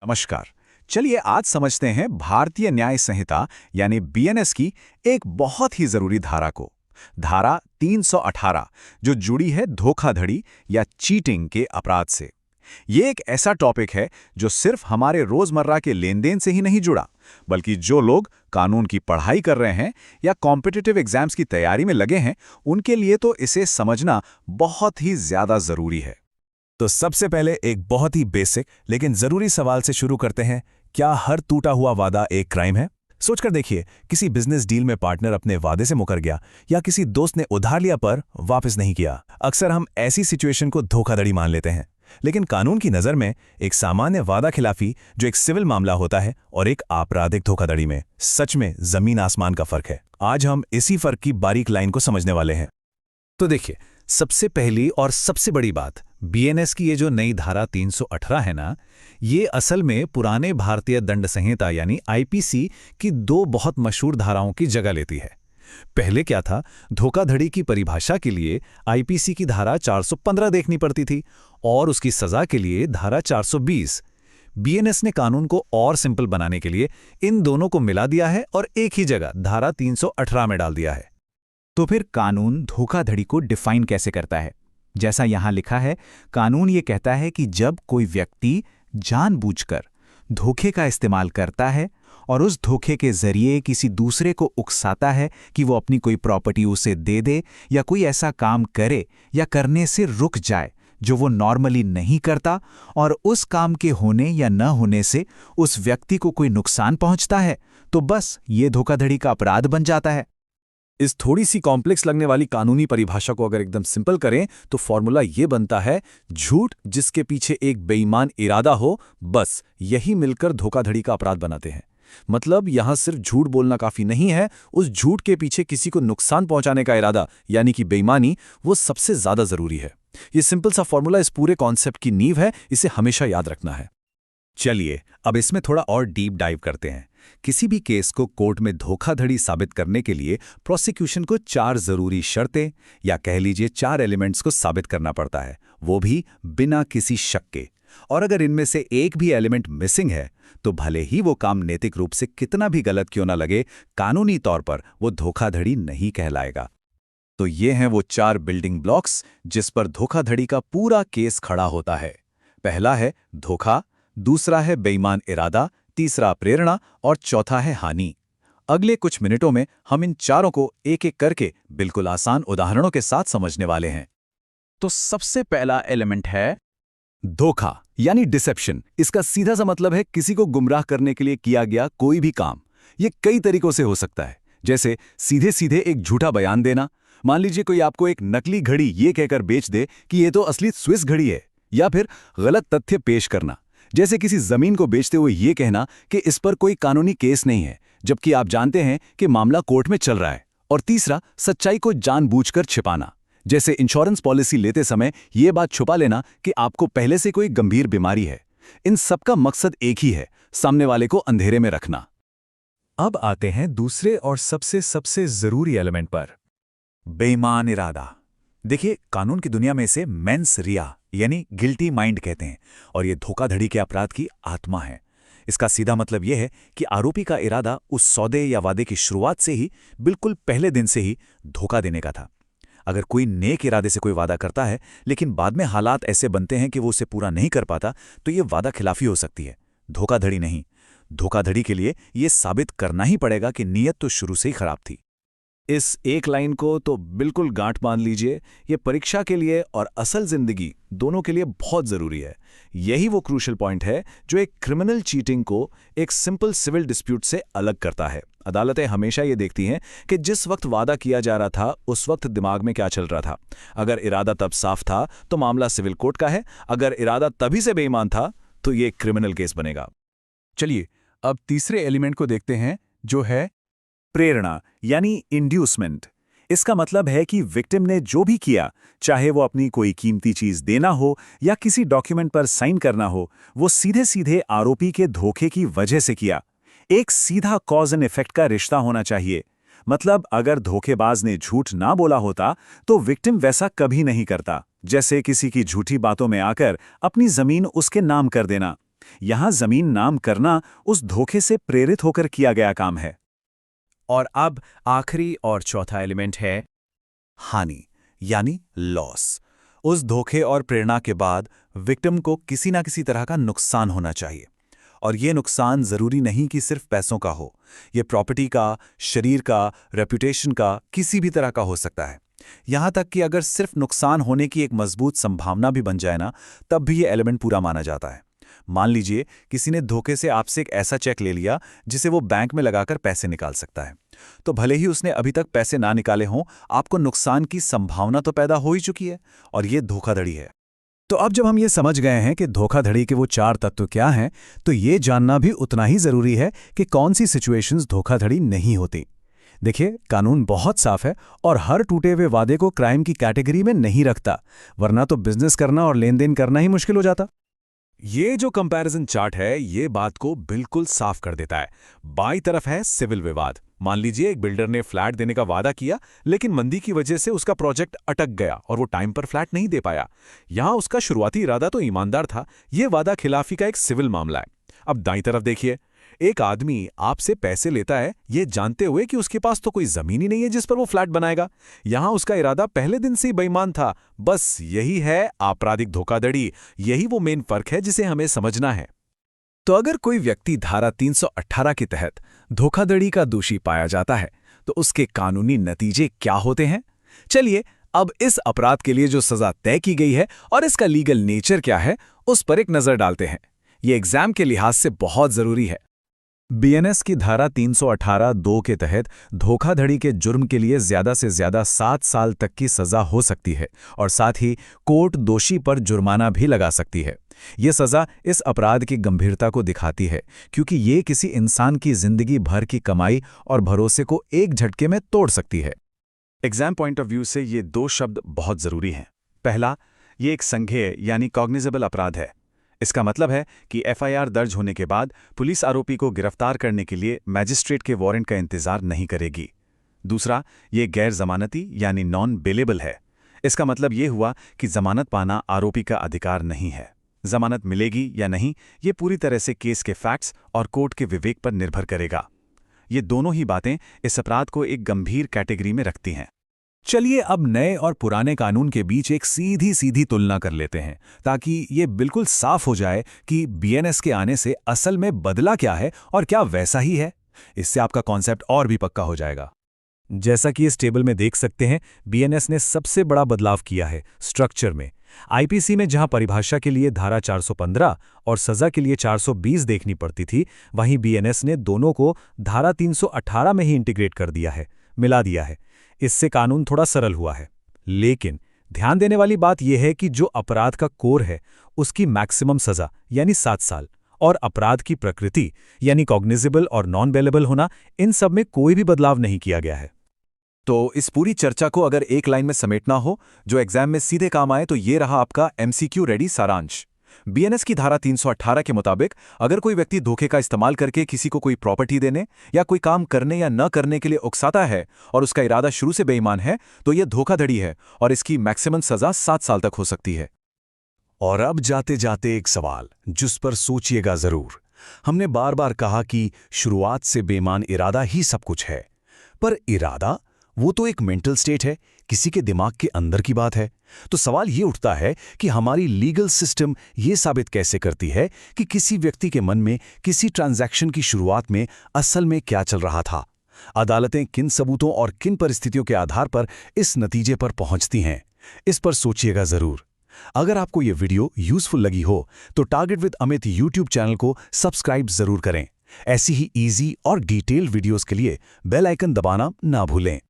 नमस्कार। चलिए आज समझते हैं भारतीय न्याय संहिता यानी बीएनएस की एक बहुत ही जरूरी धारा को। धारा 318 जो जुड़ी है धोखाधड़ी या चीटिंग के अपराध से। ये एक ऐसा टॉपिक है जो सिर्फ हमारे रोजमर्रा के लेन देन से ही नहीं जुड़ा, बल्कि जो लोग कानून की पढ़ाई कर रहे हैं या कॉम्पिटिटिव एग्जाम्स की तैयारी में लगे हैं, उनके लिए तो इसे समझना बहुत ही ज्यादा जरूरी है। तो सबसे पहले एक बहुत ही बेसिक लेकिन जरूरी सवाल से शुरू करते हैं। क्या हर टूटा हुआ वादा एक क्राइम है? सोचकर देखिए, किसी बिजनेस डील में पार्टनर अपने वादे से मुकर गया या किसी दोस्त ने उधार लिया पर वापस नहीं किया। अक्सर हम ऐसी सिचुएशन को धोखाधड़ी मान लेते हैं, लेकिन कानून की नज़र में एक सामान्य वादा खिलाफी जो एक सिविल मामला होता है और एक आपराधिक धोखाधड़ी में सच में जमीन आसमान का फर्क है। आज हम इसी फर्क की बारीक लाइन को समझने वाले हैं। तो देखिए, सबसे पहली और सबसे बड़ी बात, बीएनएस की ये जो नई धारा 318 है ना, ये असल में पुराने भारतीय दंड संहिता यानी आईपीसी की दो बहुत मशहूर धाराओं की जगह लेती है। पहले क्या था, धोखाधड़ी की परिभाषा के लिए आईपीसी की धारा 415 देखनी पड़ती थी और उसकी सजा के लिए धारा 420। बीएनएस ने कानून को और सिंपल बनाने के लिए इन दोनों को मिला दिया है और एक ही जगह धारा 318 में डाल दिया है। तो फिर कानून धोखाधड़ी को डिफाइन कैसे करता है? जैसा यहां लिखा है, कानून ये कहता है कि जब कोई व्यक्ति जानबूझकर धोखे का इस्तेमाल करता है और उस धोखे के जरिए किसी दूसरे को उकसाता है कि वो अपनी कोई प्रॉपर्टी उसे दे दे या कोई ऐसा काम करे या करने से रुक जाए जो वो नॉर्मली नहीं करता, और उस काम के होने या न होने से उस व्यक्ति को कोई नुकसान पहुंचता है, तो बस ये धोखाधड़ी का अपराध बन जाता है। इस थोड़ी सी कॉम्प्लेक्स लगने वाली कानूनी परिभाषा को अगर एकदम सिंपल करें तो फॉर्मूला ये बनता है, झूठ जिसके पीछे एक बेईमान इरादा हो, बस यही मिलकर धोखाधड़ी का अपराध बनाते हैं। मतलब यहां सिर्फ झूठ बोलना काफी नहीं है, उस झूठ के पीछे किसी को नुकसान पहुंचाने का इरादा यानी कि बेईमानी, वो सबसे ज्यादा जरूरी है। ये सिंपल सा फॉर्मूला इस पूरे कॉन्सेप्ट की नींव है, इसे हमेशा याद रखना है। चलिए अब इसमें थोड़ा और डीप डाइव करते हैं। किसी भी केस को कोर्ट में धोखाधड़ी साबित करने के लिए प्रोसिक्यूशन को 4 जरूरी शर्तें या कह लीजिए 4 एलिमेंट्स को साबित करना पड़ता है, वो भी बिना किसी शक के। और अगर इनमें से एक भी एलिमेंट मिसिंग है तो भले ही वो काम नैतिक रूप से कितना भी गलत क्यों ना लगे, कानूनी तौर पर वो धोखाधड़ी नहीं कहलाएगा। तो ये हैं वो 4 बिल्डिंग ब्लॉक्स जिस पर धोखाधड़ी का पूरा केस खड़ा होता है। पहला है धोखा, दूसरा है बेईमान इरादा, तीसरा प्रेरणा और चौथा है हानि। अगले कुछ मिनटों में हम इन चारों को एक एक करके बिल्कुल आसान उदाहरणों के साथ समझने वाले हैं। तो सबसे पहला एलिमेंट है धोखा यानी डिसेप्शन। इसका सीधा सा मतलब है किसी को गुमराह करने के लिए किया गया कोई भी काम। ये कई तरीकों से हो सकता है, जैसे सीधे सीधे एक झूठा बयान देना। मान लीजिए कोई आपको एक नकली घड़ी ये कहकर बेच दे कि ये तो असली स्विस घड़ी है, या फिर गलत तथ्य पेश करना, जैसे किसी जमीन को बेचते हुए ये कहना कि इस पर कोई कानूनी केस नहीं है, जबकि आप जानते हैं कि मामला कोर्ट में चल रहा है। और तीसरा, सच्चाई को जानबूझकर छिपाना, जैसे इंश्योरेंस पॉलिसी लेते समय ये बात छुपा लेना कि आपको पहले से कोई गंभीर बीमारी है। इन सबका मकसद एक ही है, सामने वाले को अंधेरे में रखना। अब आते हैं दूसरे और सबसे जरूरी एलिमेंट पर, बेईमान इरादा। देखिए, कानून की दुनिया में इसे मेंस रिया यानी गिल्टी माइंड कहते हैं, और ये धोखाधड़ी के अपराध की आत्मा है। इसका सीधा मतलब यह है कि आरोपी का इरादा उस सौदे या वादे की शुरुआत से ही, बिल्कुल पहले दिन से ही धोखा देने का था। अगर कोई नेक इरादे से कोई वादा करता है लेकिन बाद में हालात ऐसे बनते हैं कि वो उसे पूरा नहीं कर पाता, तो ये वादा खिलाफी हो सकती है, धोखाधड़ी नहीं। धोखाधड़ी के लिए ये साबित करना ही पड़ेगा कि नीयत तो शुरू से ही खराब थी। इस एक लाइन को तो बिल्कुल गांठ बांध लीजिए, ये परीक्षा के लिए और असल जिंदगी दोनों के लिए बहुत जरूरी है। यही वो क्रूशियल पॉइंट है जो एक क्रिमिनल चीटिंग को एक सिंपल सिविल डिस्प्यूट से अलग करता है। अदालतें हमेशा ये देखती हैं कि जिस वक्त वादा किया जा रहा था उस वक्त दिमाग में क्या चल रहा था। अगर इरादा तब साफ था तो मामला सिविल कोर्ट का है, अगर इरादा तभी से बेईमान था तो ये क्रिमिनल केस बनेगा। चलिए अब तीसरे एलिमेंट को देखते हैं, जो है प्रेरणा यानी इंड्यूसमेंट। इसका मतलब है कि विक्टिम ने जो भी किया, चाहे वो अपनी कोई कीमती चीज देना हो या किसी डॉक्यूमेंट पर साइन करना हो, वो सीधे सीधे आरोपी के धोखे की वजह से किया। एक सीधा कॉज एंड इफेक्ट का रिश्ता होना चाहिए। मतलब अगर धोखेबाज ने झूठ ना बोला होता तो विक्टिम वैसा कभी नहीं करता, जैसे किसी की झूठी बातों में आकर अपनी जमीन उसके नाम कर देना। यहां जमीन नाम करना उस धोखे से प्रेरित होकर किया गया काम है। और अब आखिरी और चौथा एलिमेंट है हानि यानी लॉस। उस धोखे और प्रेरणा के बाद विक्टिम को किसी ना किसी तरह का नुकसान होना चाहिए। और ये नुकसान जरूरी नहीं कि सिर्फ पैसों का हो, ये प्रॉपर्टी का, शरीर का, रेपुटेशन का, किसी भी तरह का हो सकता है। यहां तक कि अगर सिर्फ नुकसान होने की एक मजबूत संभावना भी बन जाए ना, तब भी ये एलिमेंट पूरा माना जाता है। मान लीजिए किसी ने धोखे से आपसे एक ऐसा चेक ले लिया जिसे वो बैंक में लगाकर पैसे निकाल सकता है, तो भले ही उसने अभी तक पैसे ना निकाले हों, आपको नुकसान की संभावना तो पैदा हो ही चुकी है, और ये धोखाधड़ी है। तो अब जब हम ये समझ गए हैं कि धोखाधड़ी के वो 4 तत्व क्या हैं, तो ये जानना भी उतना ही जरूरी है कि कौन सी सिचुएशंस धोखाधड़ी नहीं होती। देखिए, कानून बहुत साफ है और हर टूटे हुए वादे को क्राइम की कैटेगरी में नहीं रखता, वरना तो बिजनेस करना और लेन देन करना ही मुश्किल हो जाता। ये जो कंपैरिजन चार्ट है ये बात को बिल्कुल साफ कर देता है। बाईं तरफ है सिविल विवाद। मान लीजिए एक बिल्डर ने फ्लैट देने का वादा किया, लेकिन मंदी की वजह से उसका प्रोजेक्ट अटक गया और वो टाइम पर फ्लैट नहीं दे पाया। यहां उसका शुरुआती इरादा तो ईमानदार था, ये वादा खिलाफी का एक सिविल मामला है। अब दाईं तरफ देखिए, एक आदमी आपसे पैसे लेता है ये जानते हुए कि उसके पास तो कोई जमीन ही नहीं है जिस पर वो फ्लैट बनाएगा। यहां उसका इरादा पहले दिन से ही बेईमान था। बस यही है आपराधिक धोखाधड़ी, यही वो मेन फर्क है जिसे हमें समझना है। तो अगर कोई व्यक्ति धारा 318 के तहत धोखाधड़ी का दोषी पाया जाता है, तो उसके कानूनी नतीजे क्या होते हैं? चलिए अब इस अपराध के लिए जो सजा तय की गई है और इसका लीगल नेचर क्या है, उस पर एक नजर डालते हैं। ये एग्जाम के लिहाज से बहुत जरूरी है। बीएनएस की धारा 318(2) के तहत धोखाधड़ी के जुर्म के लिए ज्यादा से ज्यादा 7 साल तक की सजा हो सकती है और साथ ही कोर्ट दोषी पर जुर्माना भी लगा सकती है। ये सजा इस अपराध की गंभीरता को दिखाती है, क्योंकि ये किसी इंसान की जिंदगी भर की कमाई और भरोसे को एक झटके में तोड़ सकती है। एग्जाम पॉइंट ऑफ व्यू से ये 2 शब्द बहुत जरूरी हैं। पहला, ये एक संज्ञेय यानी कॉग्निजेबल अपराध है। इसका मतलब है कि एफआईआर दर्ज होने के बाद पुलिस आरोपी को गिरफ्तार करने के लिए मैजिस्ट्रेट के वारंट का इंतजार नहीं करेगी। दूसरा, ये गैर जमानती यानी नॉन बेलेबल है। इसका मतलब ये हुआ कि जमानत पाना आरोपी का अधिकार नहीं है। जमानत मिलेगी या नहीं, ये पूरी तरह से केस के फैक्ट्स और कोर्ट के विवेक पर निर्भर करेगा। ये दोनों ही बातें इस अपराध को एक गंभीर कैटेगरी में रखती हैं। चलिए अब नए और पुराने कानून के बीच एक सीधी सीधी तुलना कर लेते हैं, ताकि ये बिल्कुल साफ हो जाए कि बीएनएस के आने से असल में बदला क्या है और क्या वैसा ही है। इससे आपका कॉन्सेप्ट और भी पक्का हो जाएगा। जैसा कि इस टेबल में देख सकते हैं, बीएनएस ने सबसे बड़ा बदलाव किया है स्ट्रक्चर में। आईपीसी में जहां परिभाषा के लिए धारा 415 और सजा के लिए 420 देखनी पड़ती थी, वहीं बीएनएस ने दोनों को धारा 318 में ही इंटीग्रेट कर दिया है, मिला दिया है। इससे कानून थोड़ा सरल हुआ है। लेकिन ध्यान देने वाली बात यह है कि जो अपराध का कोर है उसकी मैक्सिमम सजा यानी 7 साल और अपराध की प्रकृति यानी कॉग्निजेबल और नॉन बेलेबल होना, इन सब में कोई भी बदलाव नहीं किया गया है। तो इस पूरी चर्चा को अगर एक लाइन में समेटना हो जो एग्जाम में सीधे काम आए, तो ये रहा आपका एमसीक्यू रेडी सारांश। बीएनएस की धारा 318 के मुताबिक अगर कोई व्यक्ति धोखे का इस्तेमाल करके किसी को कोई प्रॉपर्टी देने या कोई काम करने या न करने के लिए उकसाता है और उसका इरादा शुरू से बेईमान है, तो यह धोखाधड़ी है और इसकी मैक्सिमम सजा 7 साल तक हो सकती है। और अब जाते जाते एक सवाल जिस पर सोचिएगा जरूर। हमने बार बार कहा कि शुरुआत से बेईमान इरादा ही सब कुछ है, पर इरादा वो तो एक मेंटल स्टेट है, किसी के दिमाग के अंदर की बात है। तो सवाल ये उठता है कि हमारी लीगल सिस्टम ये साबित कैसे करती है कि किसी व्यक्ति के मन में किसी ट्रांजैक्शन की शुरुआत में असल में क्या चल रहा था। अदालतें किन सबूतों और किन परिस्थितियों के आधार पर इस नतीजे पर पहुंचती हैं, इस पर सोचिएगा जरूर। अगर आपको ये वीडियो यूजफुल लगी हो तो target with Amit YouTube channel को सब्सक्राइब जरूर करें। ऐसी ही इजी और डिटेल्ड वीडियोस के लिए बेल आइकन दबाना ना भूलें।